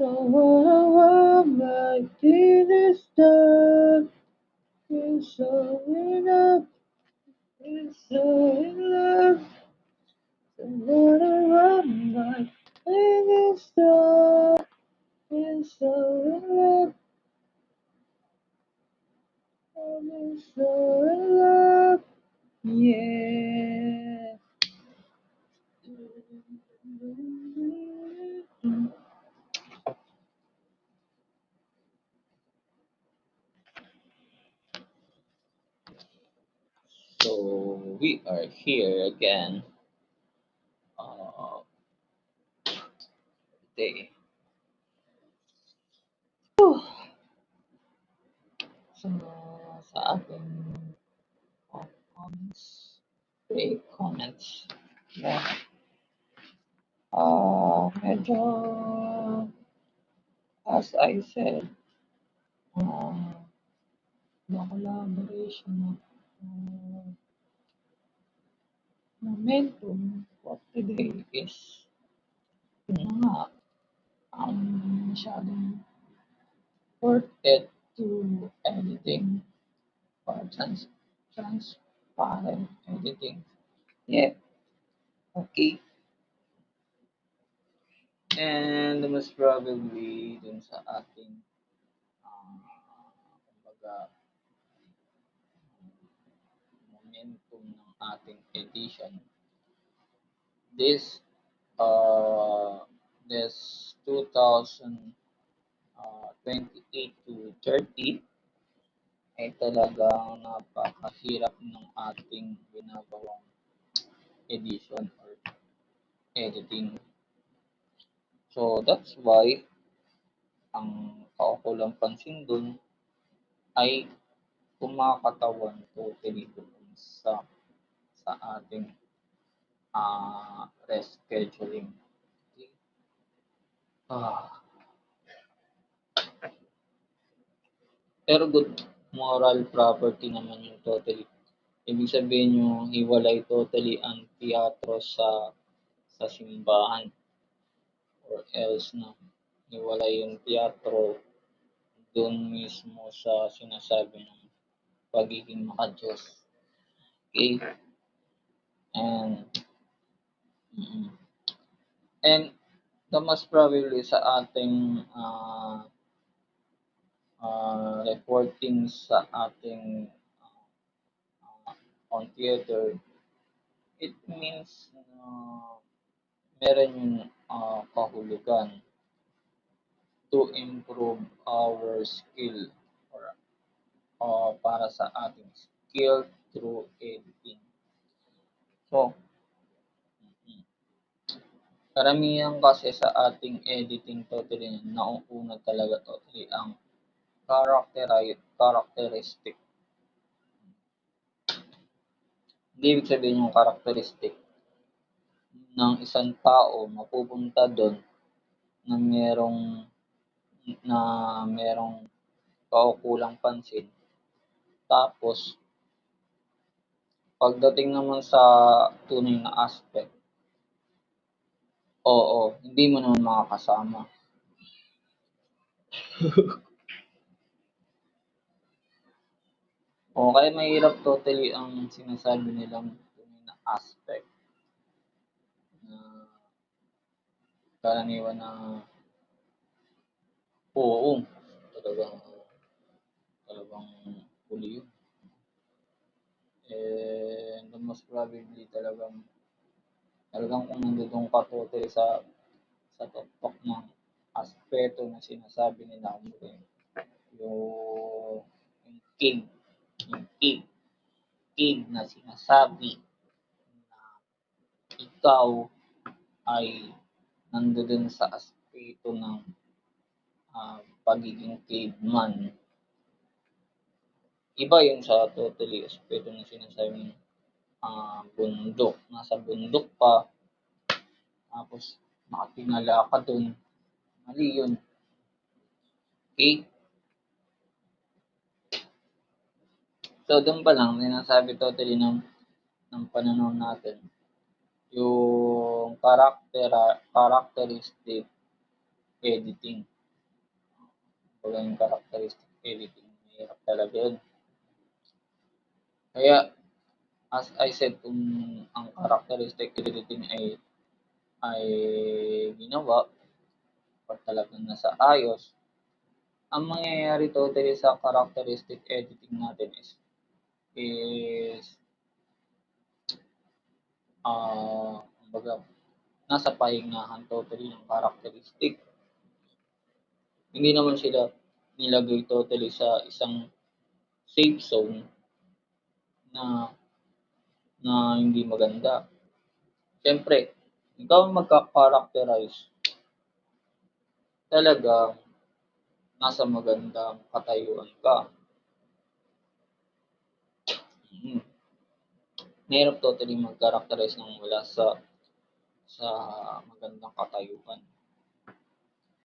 Someone I want like this time. Feel so in love, feel so in love. Someone I want like this time. Feel so in love, feel so in love. Yeah. So we are here again. Uh, today. Whew. So, sa ating comments, comments. Yeah. Medyo, as I said, uh, the collaboration of momentum for today is, yun na nga, masyadong worth it to editing or transparent editing. Yeah, okay. And most probably dun sa ating kumbaga momentum ng ating edition. This this 2028 to 30 ay talagang napakahirap ng ating ginagawang edition or editing. So that's why ang kaukulang pansin dun ay kumakatawan totally dun sa ating rescheduling. Okay? Ah, pero good moral property naman yung totally. Ibig sabihin yung hiwalay totally ang teatro sa simbahan or else na hiwalay yung teatro dun mismo sa sinasabi ng pagiging makadiyos. Okay? And, mm, and the most probably sa ating reporting sa ating on theater, it means meron yung kahulugan to improve our skill or para sa ating skill through editing. So, mm, karamihan kasi sa ating editing totally nauuna talaga totally ang characteristic. Hindi ibig sabihin yung characteristic ng isang tao mapupunta doon na merong kaukulang pansin. Tapos pagdating naman sa tunay na aspect, oo, hindi mo naman makakasama. O kaya mahirap totally ang sinasabi nilang tunay na aspect na karaniwan na oo, talagang talagang huli yun. And the most probably talagang kung nandun ka totally sa tuktok ng aspeto na sinasabi nila yung kid, yung kid na sinasabi na ikaw ay nandoon sa aspeto ng pagiging caveman. Iba yun sa totally aspeto na sinasabi ng bundok. Nasa bundok pa, tapos nakatingala ka dun. Mali yun. Okay? So, doon pa lang, sinasabi totally ng pananaw natin yung characteristic editing. Kumbaga yung characteristic editing, mahirap talaga yun. Kaya, as I said, kung ang characteristic editing ay ginawa or talagang nasa ayos, ang mangyayari totally sa characteristic editing natin is kumbaga nasa pahingahan totally ng characteristic. Hindi naman sila nilagay totally sa isang safe zone na na hindi maganda. Siyempre, ikaw ang magka-characterize, talagang nasa magandang katayuan ka. Mm. Mahirap totally mag-characterize ng wala sa magandang katayuan.